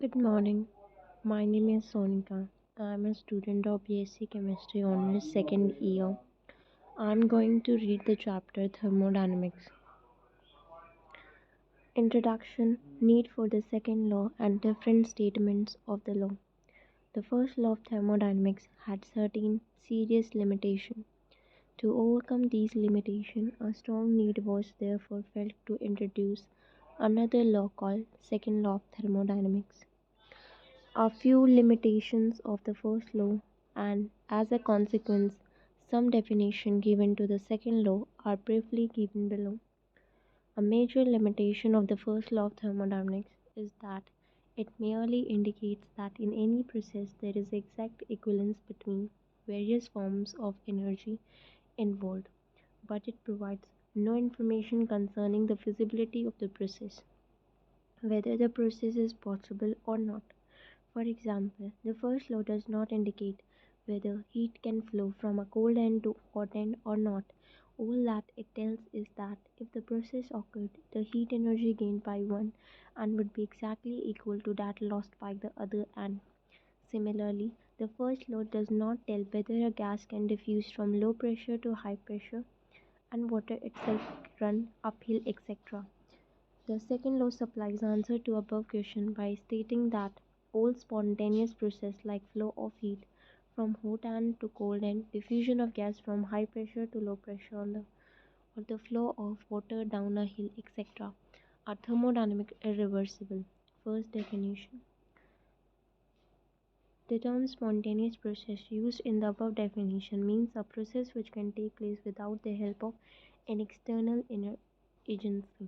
Good morning. My name is Sonika. I'm a student of BSc Chemistry on second year. I'm going to read the chapter Thermodynamics. Introduction, need for the second law and different statements of the law. The first law of thermodynamics had certain serious limitations. To overcome these limitations, a strong need was therefore felt to introduce another law called second law of thermodynamics. A few limitations of the first law, and as a consequence, some definition given to the second law are briefly given below. A major limitation of the first law of thermodynamics is that it merely indicates that in any process there is exact equivalence between various forms of energy involved, but it provides no information concerning the feasibility of the process, whether the process is possible or not. For example, the first law does not indicate whether heat can flow from a cold end to hot end or not. All that it tells is that if the process occurred, the heat energy gained by one and would be exactly equal to that lost by the other end. Similarly, the first law does not tell whether a gas can diffuse from low pressure to high pressure and water itself run uphill, etc. The second law supplies answer to above question by stating that all spontaneous process like flow of heat from hot end to cold end, diffusion of gas from high pressure to low pressure or the flow of water down a hill, etc., are thermodynamic irreversible. First definition. The term spontaneous process used in the above definition means a process which can take place without the help of an external inner agency.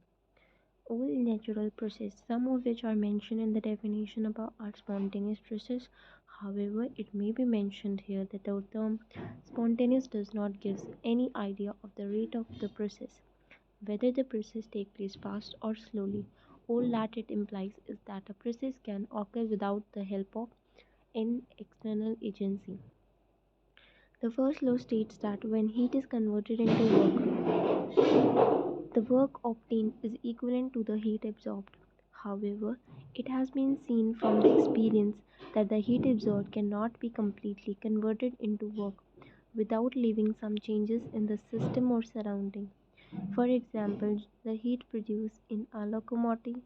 All natural processes, some of which are mentioned in the definition above, are spontaneous process. However, it may be mentioned here that the term spontaneous does not give any idea of the rate of the process, whether the process takes place fast or slowly. All that it implies is that a process can occur without the help of an external agency. The first law states that when heat is converted into work, the work obtained is equivalent to the heat absorbed. However, it has been seen from the experience that the heat absorbed cannot be completely converted into work without leaving some changes in the system or surrounding. For example, the heat produced in a locomotive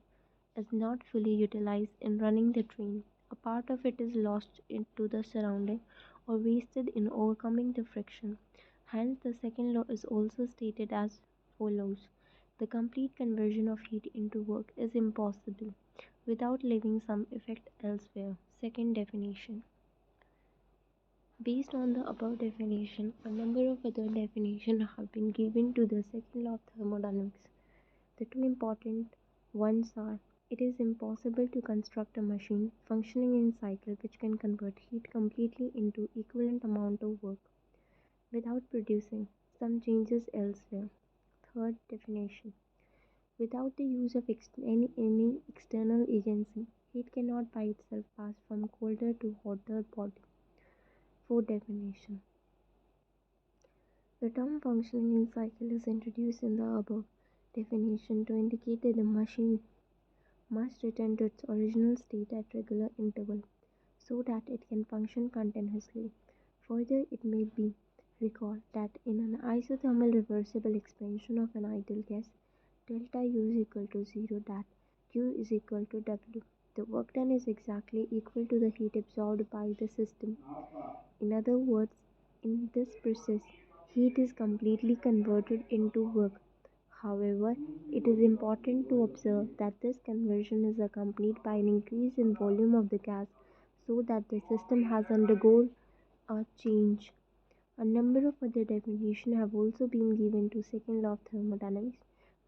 is not fully utilized in running the train. A part of it is lost into the surrounding or wasted in overcoming the friction. Hence, the second law is also stated as follows: the complete conversion of heat into work is impossible without leaving some effect elsewhere. Second definition. Based on the above definition, a number of other definitions have been given to the second law of thermodynamics. The two important ones are: it is impossible to construct a machine functioning in cycle which can convert heat completely into equivalent amount of work without producing some changes elsewhere. Third definition. Without the use of any external agency, heat cannot by itself pass from colder to hotter body. Fourth definition. The term functioning in cycle is introduced in the above definition to indicate that the machine must return to its original state at regular intervals so that it can function continuously. Further, it may be recalled that in an isothermal reversible expansion of an ideal gas, delta U is equal to 0, that Q is equal to W. The work done is exactly equal to the heat absorbed by the system. In other words, in this process, heat is completely converted into work. However, it is important to observe that this conversion is accompanied by an increase in volume of the gas so that the system has undergone a change. A number of other definitions have also been given to second law of thermodynamics,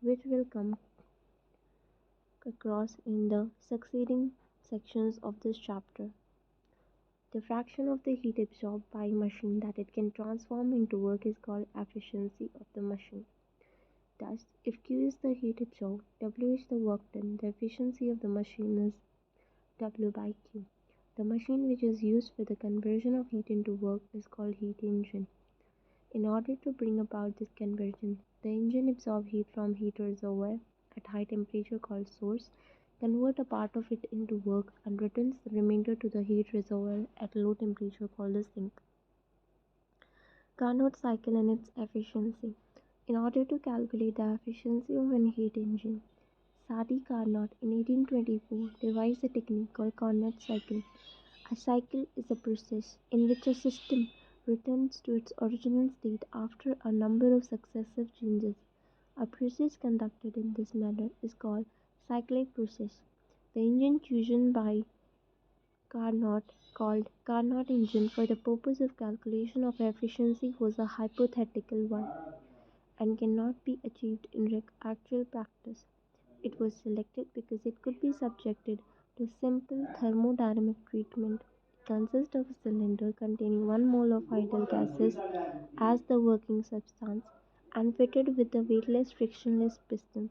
which will come across in the succeeding sections of this chapter. The fraction of the heat absorbed by a machine that it can transform into work is called efficiency of the machine. Thus, if Q is the heat absorbed, W is the work done, the efficiency of the machine is W by Q. The machine which is used for the conversion of heat into work is called heat engine. In order to bring about this conversion, the engine absorbs heat from heat reservoir at high temperature called source. convert a part of it into work, and returns the remainder to the heat reservoir at low temperature called the sink. Carnot cycle and its efficiency. In order to calculate the efficiency of an heat engine, Sadi Carnot in 1824 devised a technique called Carnot cycle. A cycle is a process in which a system returns to its original state after a number of successive changes. A process conducted in this manner is called cyclic process. The engine chosen by Carnot, called Carnot engine for the purpose of calculation of efficiency, was a hypothetical one and cannot be achieved in actual practice. It was selected because it could be subjected to simple thermodynamic treatment. It consists of a cylinder containing 1 mole of ideal gases as the working substance and fitted with a weightless frictionless piston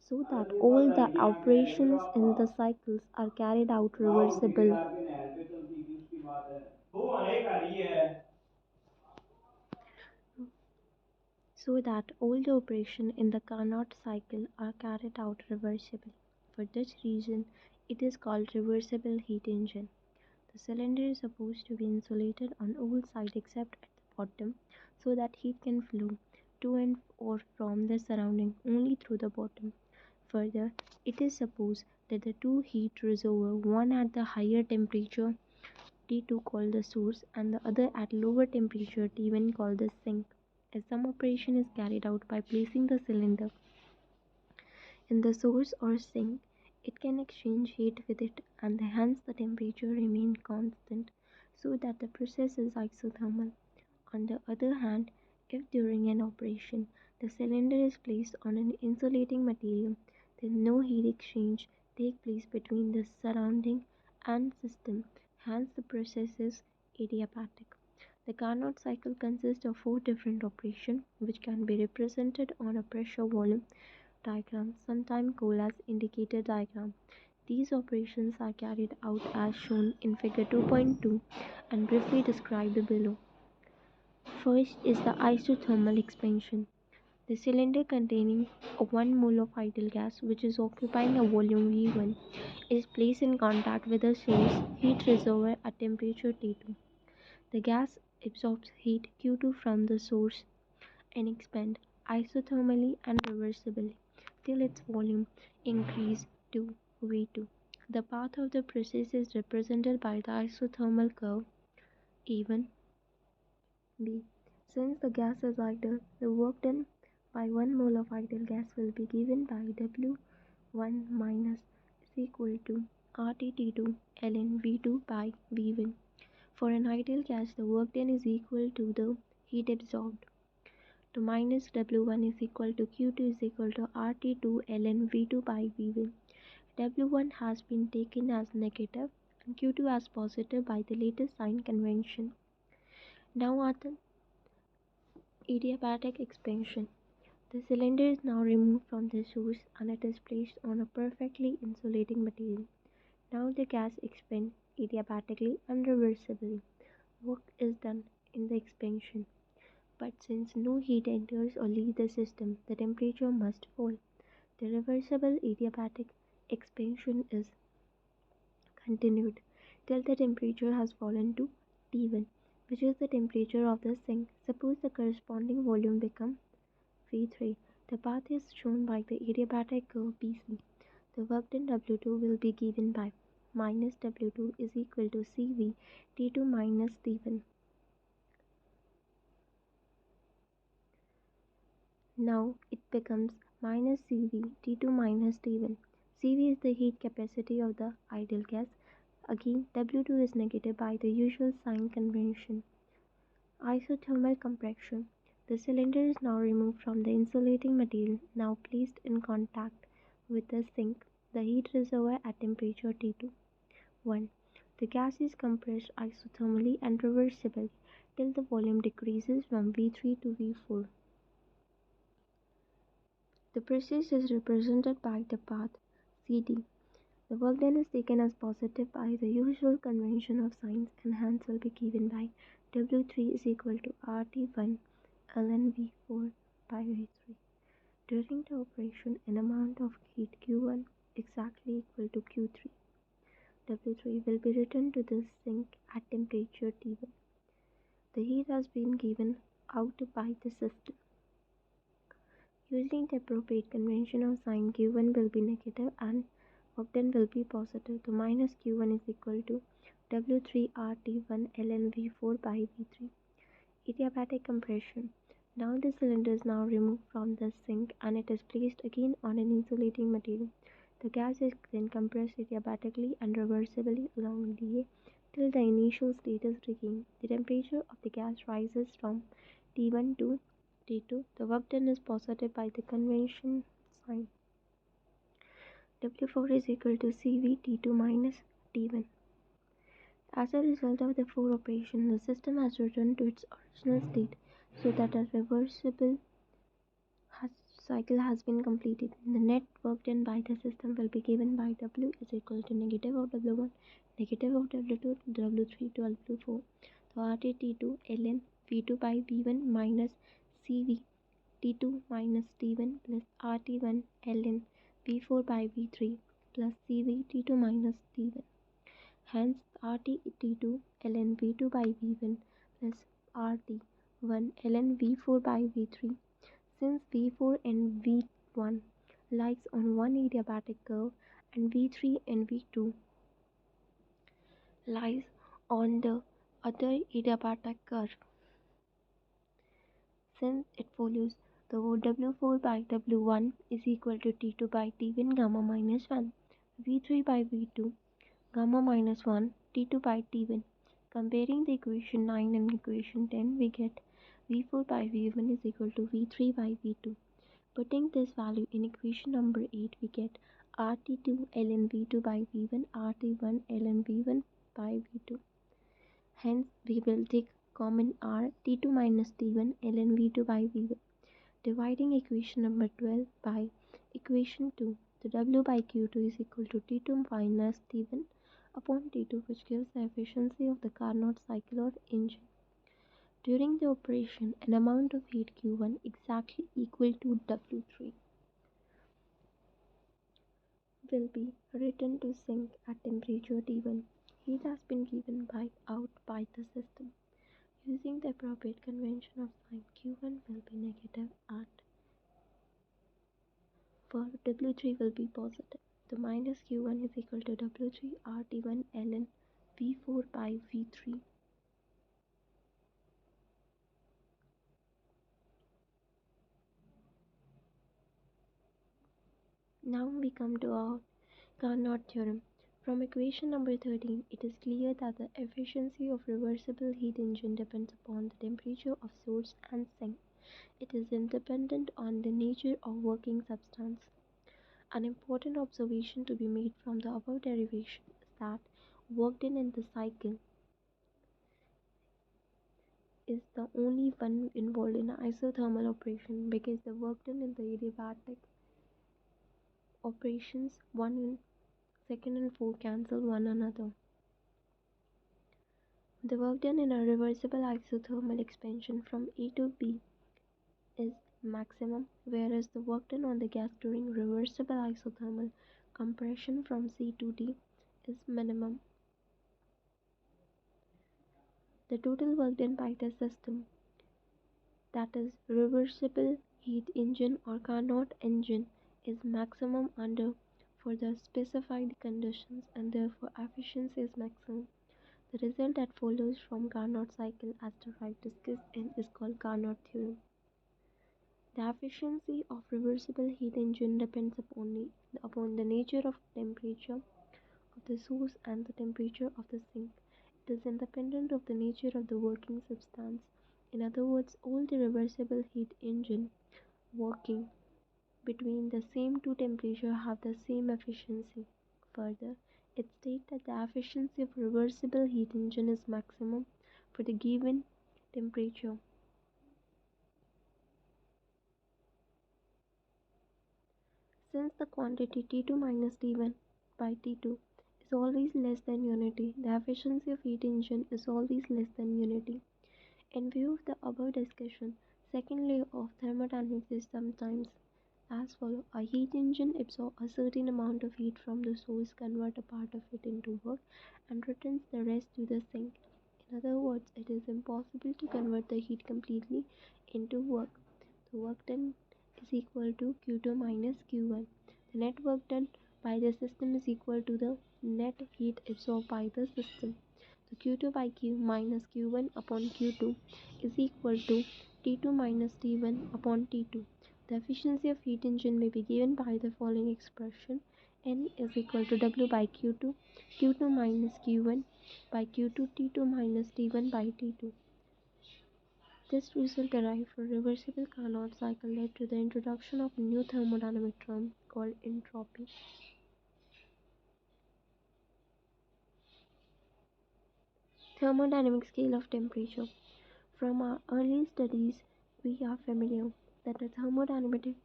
so that all the operations in the cycles are carried out reversible. So that all the operations in the Carnot cycle are carried out reversibly. For this reason, it is called reversible heat engine. The cylinder is supposed to be insulated on all sides except at the bottom so that heat can flow to and or from the surrounding only through the bottom. Further, it is supposed that the two heat reservoirs, one at the higher temperature T2 called the source and the other at lower temperature T1 called the sink. As some operation is carried out by placing the cylinder in the source or sink, it can exchange heat with it and hence the temperature remain constant so that the process is isothermal. On the other hand, if during an operation the cylinder is placed on an insulating material, then no heat exchange takes place between the surrounding and system, hence the process is adiabatic. The Carnot cycle consists of 4 different operations which can be represented on a pressure volume diagram, sometimes called as indicator diagram. These operations are carried out as shown in figure 2.2 and briefly described below. First is the isothermal expansion. The cylinder containing a 1 mole of ideal gas which is occupying a volume V1 is placed in contact with the source heat reservoir at temperature T2. The gas absorbs heat Q2 from the source and expands isothermally and reversibly till its volume increases to V2. The path of the process is represented by the isothermal curve even B. Since the gas is idle, the work done by 1 mole of ideal gas will be given by W1 minus is equal to RTT2 ln V2 by V1. For an ideal gas, the work done is equal to the heat absorbed. To minus W1 is equal to Q2 is equal to RT2 ln V2 by V1. W1 has been taken as negative and Q2 as positive by the latest sign convention. Now at the adiabatic expansion, the cylinder is now removed from the source and it is placed on a perfectly insulating material. Now the gas expands adiabatically and reversibly. Work is done in the expansion, but since no heat enters or leaves the system, the temperature must fall. The reversible adiabatic expansion is continued till the temperature has fallen to T1, which is the temperature of the sink. Suppose the corresponding volume becomes V3. The path is shown by the adiabatic curve BC. The work done W2 will be given by minus W2 is equal to CV T2 minus T1. Now it becomes minus CV T2 minus T1. CV is the heat capacity of the ideal gas. Again, W2 is negative by the usual sign convention. Isothermal compression. The cylinder is now removed from the insulating material, now placed in contact with the sink, the heat reservoir at temperature T2. 1. The gas is compressed isothermally and reversibly till the volume decreases from V3 to V4. The process is represented by the path CD. The work done is taken as positive by the usual convention of signs and hence will be given by W3 is equal to RT1 ln V4 by V3. During the operation, an amount of heat Q1 exactly equal to Q3. W3 will be returned to the sink at temperature T1. The heat has been given out by the system. Using the appropriate convention of sign, Q1 will be negative and work done will be positive. The minus Q1 is equal to W3RT1 ln V4 by V3. Adiabatic compression. Now the cylinder is now removed from the sink and it is placed again on an insulating material. The gas is then compressed adiabatically and reversibly along dA till the initial state is regained. The temperature of the gas rises from T1 to T2. The work done is positive by the convention sign. W4 is equal to CV T2 minus T1. As a result of the four operations, the system has returned to its original state so that a reversible cycle has been completed. The net work done by the system will be given by W is equal to negative of W1, negative of W2, W3 to W4. So RT2 ln V2 by V1 minus CV T2 minus T1 plus RT1 ln V4 by V3 plus CV T2 minus T1. Hence, RT2 ln V2 by V1 plus RT1 ln V4 by V3. Since V4 and V1 lies on one adiabatic curve and V3 and V2 lies on the other adiabatic curve, since it follows the W4 by W1 is equal to T2 by T1 gamma minus 1, V3 by V2 gamma minus 1, T2 by T1. Comparing the equation 9 and equation 10, we get V4 by V1 is equal to V3 by V2. Putting this value in equation number 8, we get RT2 ln V2 by V1, RT1 ln V1 by V2. Hence, we will take common R T2 minus T1 ln V2 by V1. Dividing equation number 12 by equation 2, the W by Q2 is equal to T2 minus T1 upon T2, which gives the efficiency of the Carnot cycle or engine. During the operation, an amount of heat Q1 exactly equal to W3 will be returned to sink at temperature T1. Heat has been given out by the system. Using the appropriate convention of sign, Q1 will be negative and for W3 will be positive. The minus Q1 is equal to W3 RT1 ln V4 by V3. Now we come to our Carnot theorem. From equation number 13, it is clear that the efficiency of reversible heat engine depends upon the temperature of source and sink. It is independent on the nature of working substance. An important observation to be made from the above derivation is that work done in the cycle is the only one involved in isothermal operation, because the work done in the adiabatic operations 1 and 2 and 4 cancel one another. The work done in a reversible isothermal expansion from A to B is maximum, whereas the work done on the gas during reversible isothermal compression from C to D is minimum. The total work done by the system, that is reversible heat engine or Carnot engine, is maximum under for the specified conditions, and therefore efficiency is maximum. The result that follows from Carnot cycle, as the right discussed in, is called Carnot theorem. The efficiency of reversible heat engine depends upon the nature of temperature of the source and the temperature of the sink. It is independent of the nature of the working substance. In other words, all the reversible heat engine working between the same two temperatures have the same efficiency. Further, it states that the efficiency of reversible heat engine is maximum for the given temperature. Since the quantity T2 minus T1 by T2 is always less than unity, the efficiency of heat engine is always less than unity. In view of the above discussion, second law of thermodynamics is sometimes as follows. A heat engine absorbs a certain amount of heat from the source, converts a part of it into work, and returns the rest to the sink. In other words, it is impossible to convert the heat completely into work. The work done is equal to Q2 minus Q1. The net work done by the system is equal to the net heat absorbed by the system. So Q2 by Q minus Q1 upon Q2 is equal to T2 minus T1 upon T2. The efficiency of heat engine may be given by the following expression. N is equal to W by Q2, Q2 minus Q1 by Q2, T2 minus T1 by T2. This result derived from reversible Carnot cycle led to the introduction of a new thermodynamic term called entropy. Thermodynamic scale of temperature. From our early studies, we are familiar that the thermodynamic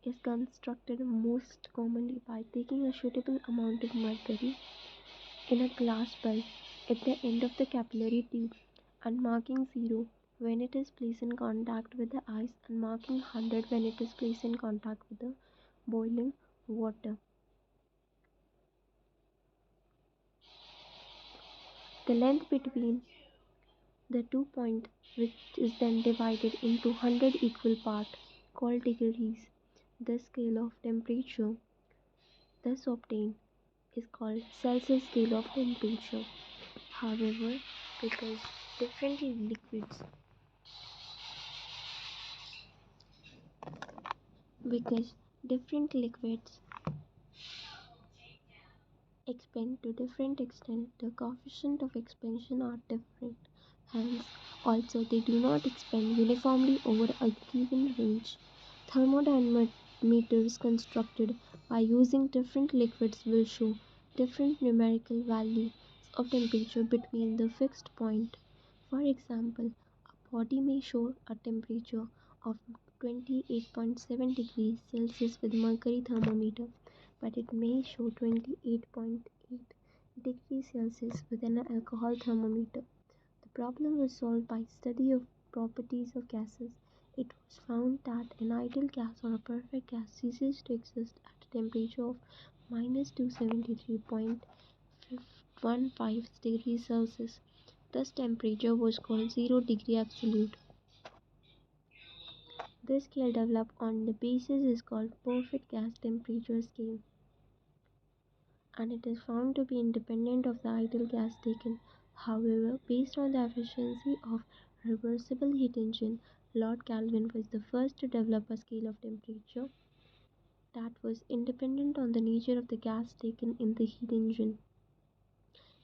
is constructed most commonly by taking a suitable amount of mercury in a glass bulb at the end of the capillary tube and marking 0 when it is placed in contact with the ice and marking 100 when it is placed in contact with the boiling water. The length between the 2 points, which is then divided into 100 equal parts, called degrees. The scale of temperature thus obtained is called Celsius scale of temperature. However, because different liquids because different liquids expand to different extent, the coefficient of expansion are different. Hence, also they do not expand uniformly over a given range. Thermometers constructed by using different liquids will show different numerical values of temperature between the fixed point. For example, a body may show a temperature of 28.7 degrees Celsius with mercury thermometer, but it may show 28.8 degrees Celsius with an alcohol thermometer. The problem was solved by study of properties of gases. It was found that an ideal gas or a perfect gas ceases to exist at a temperature of minus 273.15 degrees Celsius. This temperature was called 0 degree absolute. This scale developed on the basis is called perfect gas temperature scale, and it is found to be independent of the ideal gas taken. However, based on the efficiency of reversible heat engine, Lord Kelvin was the first to develop a scale of temperature that was independent on the nature of the gas taken in the heat engine.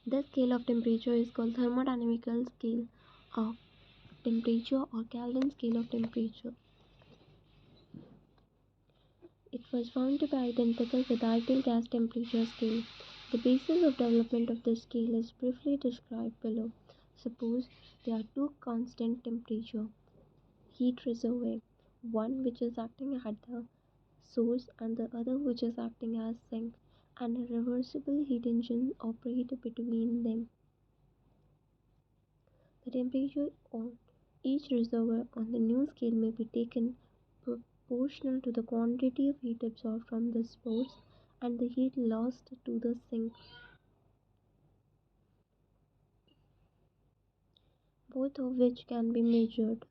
This scale of temperature is called thermodynamical scale of temperature or Kelvin scale of temperature. It was found to be identical with the ideal gas temperature scale. The basis of development of this scale is briefly described below. Suppose there are two constant temperature heat reservoirs, one which is acting at the source and the other which is acting as sink, and a reversible heat engine operates between them. The temperature on each reservoir on the new scale may be taken proportional to the quantity of heat absorbed from the source and the heat lost to the sink, both of which can be measured.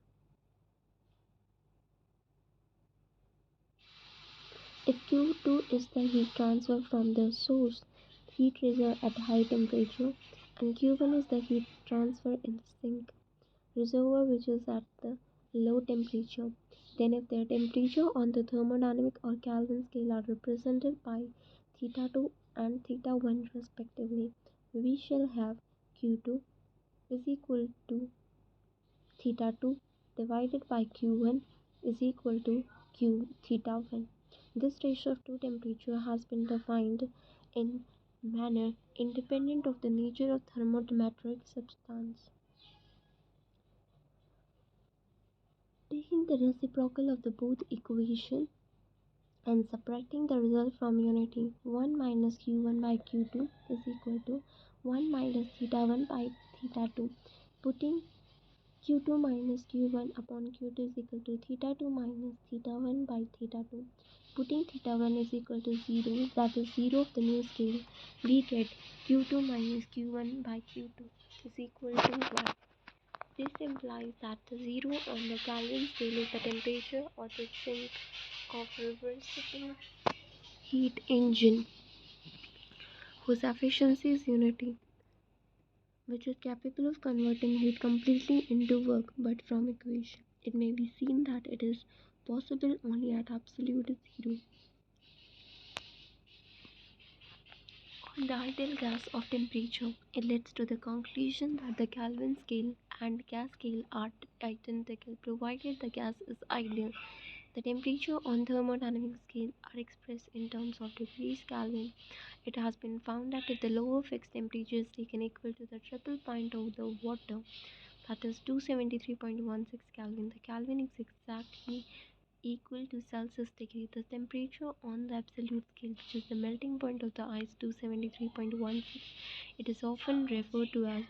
If Q2 is the heat transfer from the source heat reservoir at high temperature and Q1 is the heat transfer in the sink reservoir which is at the low temperature, then if their temperature on the thermodynamic or Kelvin scale are represented by theta 2 and theta 1 respectively, we shall have Q2 is equal to theta 2 divided by Q1 is equal to Q theta 1. This ratio of two temperature has been defined in manner independent of the nature of thermometric substance. Taking the reciprocal of the both equation and subtracting the result from unity, 1 minus Q1 by Q2 is equal to 1 minus theta 1 by theta 2. Putting q2 minus q1 upon q2 is equal to theta 2 minus theta 1 by theta 2. Putting theta 1 is equal to 0, that is 0 of the new scale, we get q2 minus q1 by q2 is equal to 1. This implies that the 0 on the Kelvin scale is the temperature or the sink of reversible heat engine whose efficiency is unity, which is capable of converting heat completely into work. But from equation, it may be seen that it is possible only at absolute zero. On the ideal gas of temperature, it leads to the conclusion that the Kelvin scale and gas scale are identical provided the gas is ideal. The temperature on thermodynamic scale are expressed in terms of degrees Kelvin. It has been found that if the lower fixed temperature is taken equal to the triple point of the water, that is 273.16 Kelvin, the Kelvin is exactly equal to Celsius degree. The temperature on the absolute scale, which is the melting point of the ice, 273.16. It is often referred to as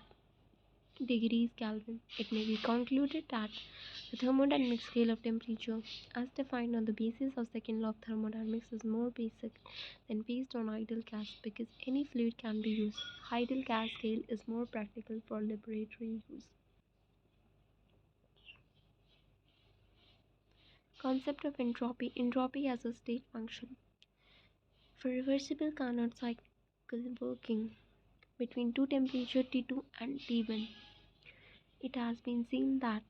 degrees Kelvin. It may be concluded that the thermodynamic scale of temperature, as defined on the basis of second law of thermodynamics, is more basic than based on ideal gas because any fluid can be used. Ideal gas scale is more practical for laboratory use. Concept of entropy. Entropy as a state function. For reversible Carnot cycle working between two temperatures T2 and T1, it has been seen that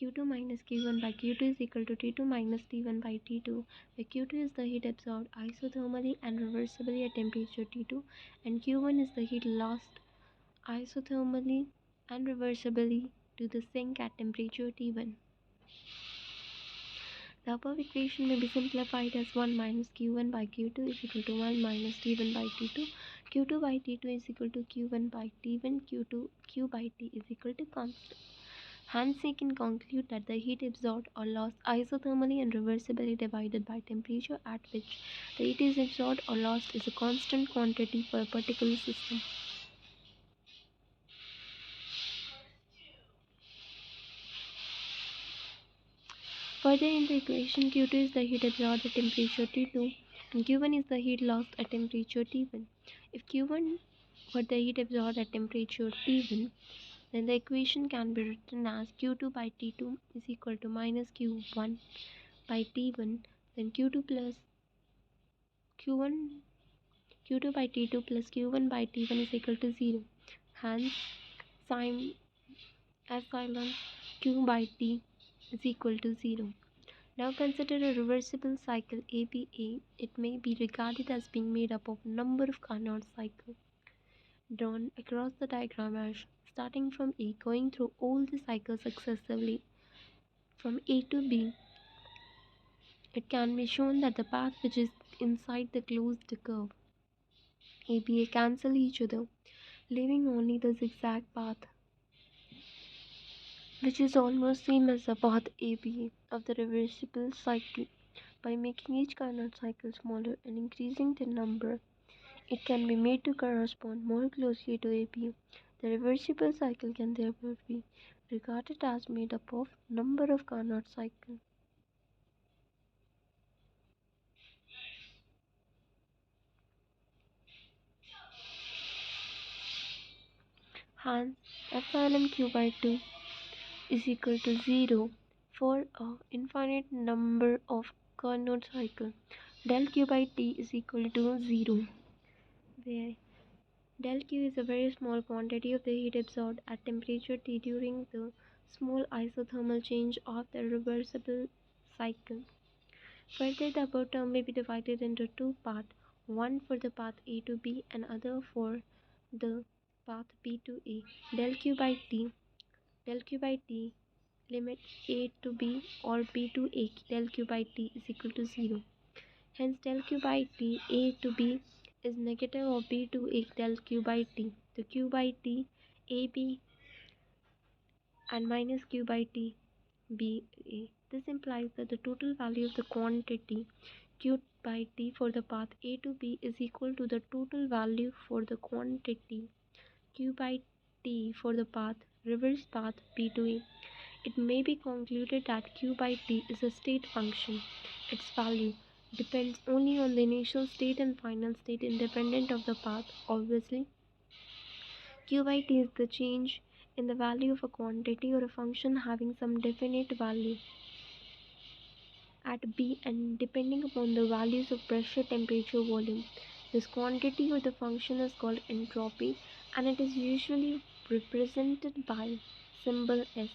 Q2 minus Q1 by Q2 is equal to T2 minus T1 by T2, where Q2 is the heat absorbed isothermally and reversibly at temperature T2, and Q1 is the heat lost isothermally and reversibly to the sink at temperature T1. The above equation may be simplified as 1 minus Q1 by Q2 is equal to 1 minus T1 by T2. Q2 by T2 is equal to Q1 by T1. Q by T is equal to constant. Hence, we can conclude that the heat absorbed or lost isothermally and reversibly divided by temperature at which the heat is absorbed or lost is a constant quantity for a particular system. Further in the equation, Q2 is the heat absorbed at temperature T2 and Q1 is the heat lost at temperature T1. If Q1 were the heat absorbed at temperature T1, then the equation can be written as Q2 by T2 is equal to minus Q1 by T1, then Q2 plus Q1 Q2 by T2 plus Q1 by T1 is equal to 0. Hence, sin epsilon Q by T is equal to 0. Now consider a reversible cycle ABA. It may be regarded as being made up of a number of Carnot cycles drawn across the diagram as starting from A, going through all the cycles successively from A to B. It can be shown that the path which is inside the closed curve ABA cancel each other, leaving only the zigzag path, which is almost same as the path ABA of the reversible cycle. By making each Carnot cycle smaller and increasing the number, it can be made to correspond more closely to ABA. The reversible cycle can therefore be regarded as made up of number of Carnot cycles. Hence, epsilon Q by 2 is equal to 0 for an infinite number of Carnot cycles. Del Q by T is equal to 0, where del Q is a very small quantity of the heat absorbed at temperature T during the small isothermal change of the reversible cycle. Further, the above term may be divided into two parts, one for the path A to B and other for the path B to A. Del Q by T limit A to B or B to A del Q by T is equal to 0. Hence, del Q by T A to B is negative of B to A del Q by T. The Q by T AB and minus Q by T BA. This implies that the total value of the quantity Q by T for the path A to B is equal to the total value for the quantity Q by T for the path reverse path P to A. It may be concluded that Q by T is a state function. Its value depends only on the initial state and final state independent of the path. Obviously, Q by T is the change in the value of a quantity or a function having some definite value at B and depending upon the values of pressure, temperature, volume. This quantity or the function is called entropy and it is usually represented by symbol S.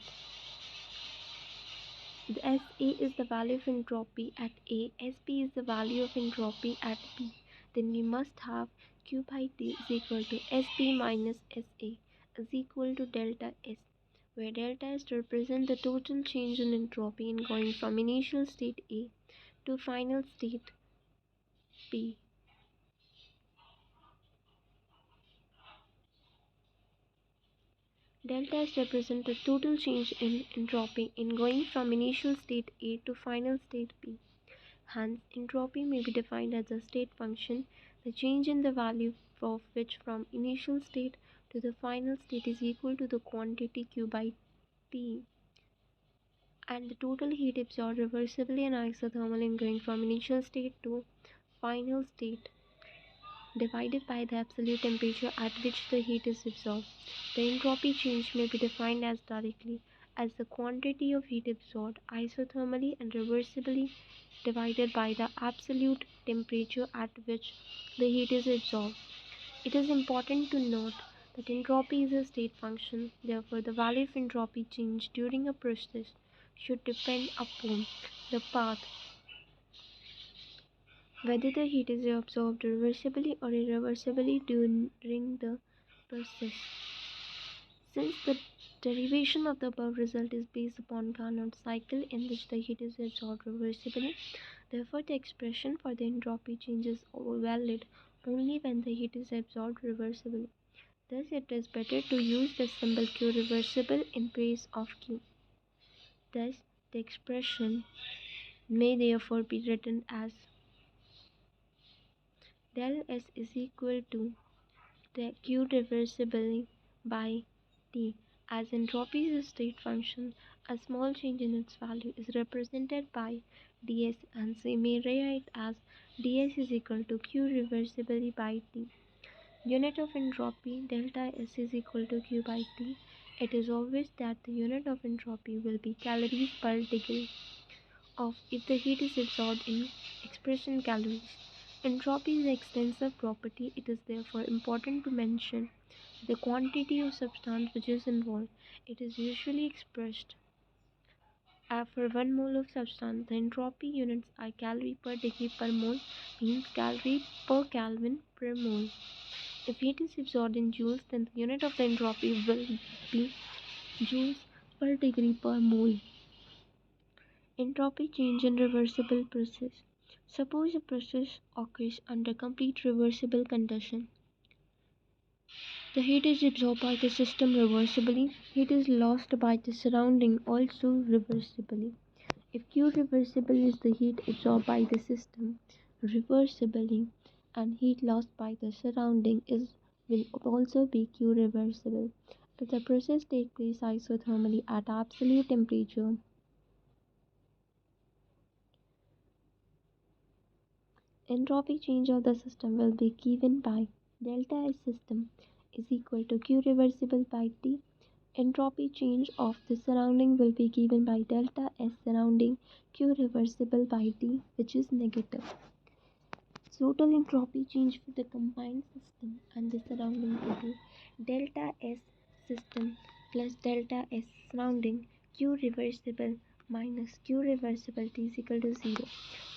The SA is the value of entropy at A, SP is the value of entropy at B. Then we must have Q by T is equal to SP minus SA is equal to delta S, where delta is to represent the total change in entropy in going from initial state A to final state B. Delta is represent the total change in entropy in going from initial state A to final state B. Hence, entropy may be defined as a state function, the change in the value of which from initial state to the final state is equal to the quantity Q by T, and the total heat absorbed reversibly and isothermally in going from initial state to final state divided by the absolute temperature at which the heat is absorbed. The entropy change may be defined as directly as the quantity of heat absorbed isothermally and reversibly divided by the absolute temperature at which the heat is absorbed. It is important to note that entropy is a state function, therefore, the value of entropy change during a process should depend upon the path, whether the heat is absorbed reversibly or irreversibly during the process. Since the derivation of the above result is based upon Carnot cycle in which the heat is absorbed reversibly, therefore the expression for the entropy change is valid only when the heat is absorbed reversibly. Thus it is better to use the symbol Q reversible in place of Q. Thus the expression may therefore be written as del S is equal to the Q reversibly by T. As entropy is a state function, a small change in its value is represented by ds, and so we may write as ds is equal to Q reversibly by T. Unit of entropy delta S is equal to Q by T. It is obvious that the unit of entropy will be calories per degree of if the heat is absorbed in expression calories. Entropy is an extensive property. It is therefore important to mention the quantity of substance which is involved. It is usually expressed for 1 mole of substance. The entropy units are calorie per degree per mole, means calorie per Kelvin per mole. If heat is absorbed in joules, then the unit of the entropy will be joules per degree per mole. Entropy change in reversible process. Suppose a process occurs under complete reversible condition. The heat is absorbed by the system reversibly. Heat is lost by the surrounding also reversibly. If Q reversible is the heat absorbed by the system reversibly and heat lost by the surrounding will also be Q reversible. If the process takes place isothermally at absolute temperature, entropy change of the system will be given by delta S system is equal to Q reversible by T. Entropy change of the surrounding will be given by delta S surrounding Q reversible by T, which is negative. Total entropy change for the combined system and the surrounding will be delta S system plus delta S surrounding Q reversible minus Q reversible T is equal to 0.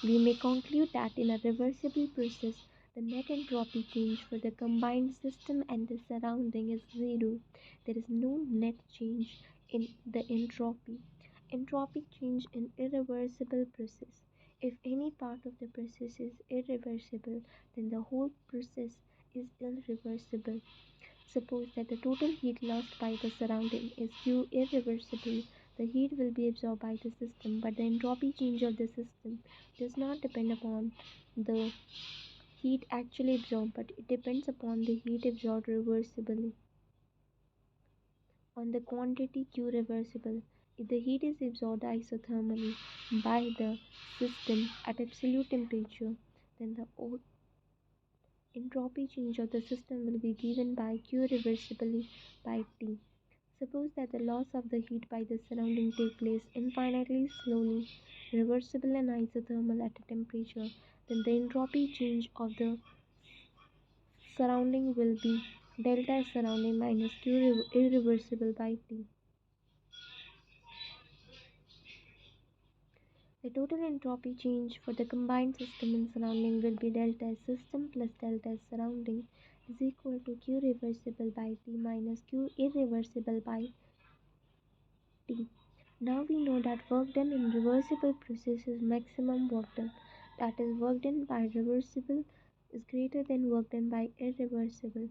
We may conclude that in a reversible process, the net entropy change for the combined system and the surrounding is 0. There is no net change in the entropy. Entropy change in irreversible process. If any part of the process is irreversible, then the whole process is irreversible. Suppose that the total heat lost by the surrounding is Q irreversible, the heat will be absorbed by the system, but the entropy change of the system does not depend upon the heat actually absorbed, but it depends upon the heat absorbed reversibly. on the quantity Q reversible. If the heat is absorbed isothermally by the system at absolute temperature, then the entropy change of the system will be given by Q reversibly by T. Suppose that the loss of the heat by the surrounding take place infinitely slowly, reversible and isothermal at a temperature, then the entropy change of the surrounding will be delta surrounding minus Q irreversible by T. The total entropy change for the combined system and surrounding will be delta S system plus delta S surrounding is equal to Q reversible by T minus Q irreversible by T. Now we know that work done in reversible process is maximum work done. That is, work done by reversible is greater than work done by irreversible.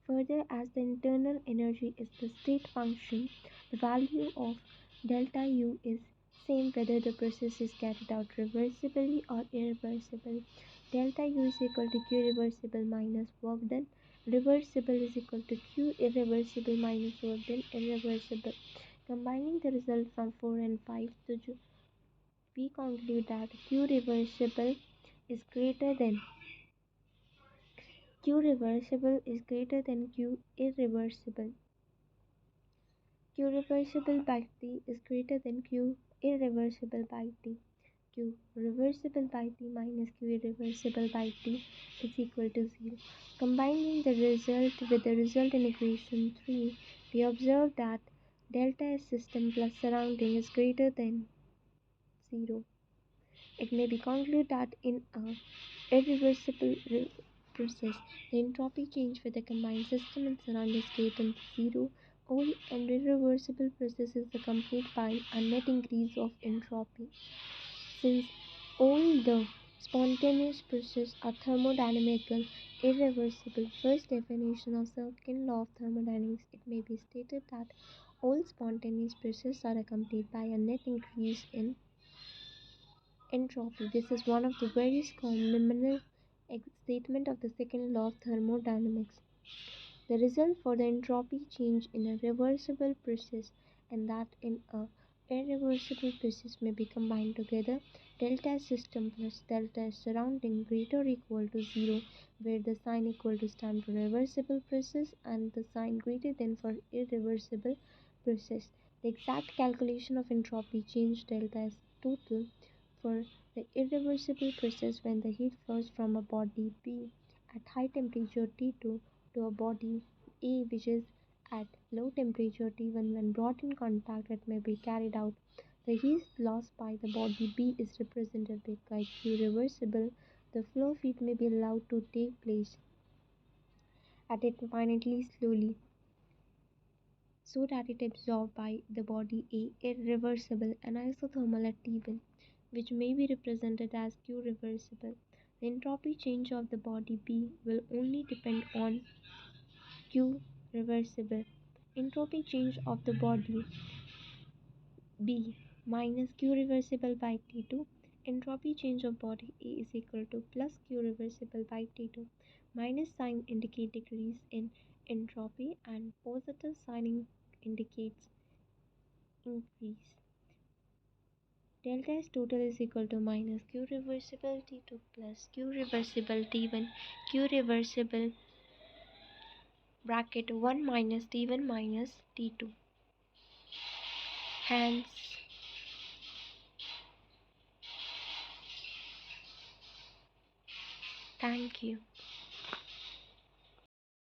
Further, as the internal energy is the state function, the value of delta U is same whether the process is carried out reversibly or irreversibly. Delta U is equal to Q reversible minus work done. Reversible is equal to Q irreversible minus work done irreversible. Combining the result from 4 and 5, we conclude that Q reversible is greater than Q irreversible. Q reversible by T is greater than Q irreversible by T. Q reversible by T minus Q irreversible by T is equal to 0. Combining the result with the result in equation 3, we observe that delta S system plus surrounding is greater than 0. It may be concluded that in a irreversible process, the entropy change for the combined system and surrounding is greater than 0. All and irreversible processes are accompanied by a net increase of entropy. Since all the spontaneous processes are thermodynamical, irreversible, first definition of second law of thermodynamics, it may be stated that all spontaneous processes are accompanied by a net increase in entropy. This is one of the very common statement of the second law of thermodynamics. The result for the entropy change in a reversible process and that in a irreversible process may be combined together. Delta system plus delta surrounding greater or equal to 0, where the sign equal to stand for reversible process and the sign greater than for irreversible process. The exact calculation of entropy change delta S total for the irreversible process when the heat flows from a body B at high temperature T2 to a body A which is at low temperature T1. When brought in contact, it may be carried out. The heat lost by the body B is represented by Q reversible. The flow of heat may be allowed to take place at infinitely slowly so that it absorbed by the body A irreversible and isothermal at T1, which may be represented as Q reversible. The entropy change of the body B will only depend on Q reversible. Entropy change of the body B minus Q reversible by T2. Entropy change of body A is equal to plus Q reversible by T2. Minus sign indicate decrease in entropy and positive sign indicates increase. Delta S total is equal to minus Q reversible T2 plus Q reversible T1. Q reversible bracket 1 minus T1 minus T2. Hence, thank you.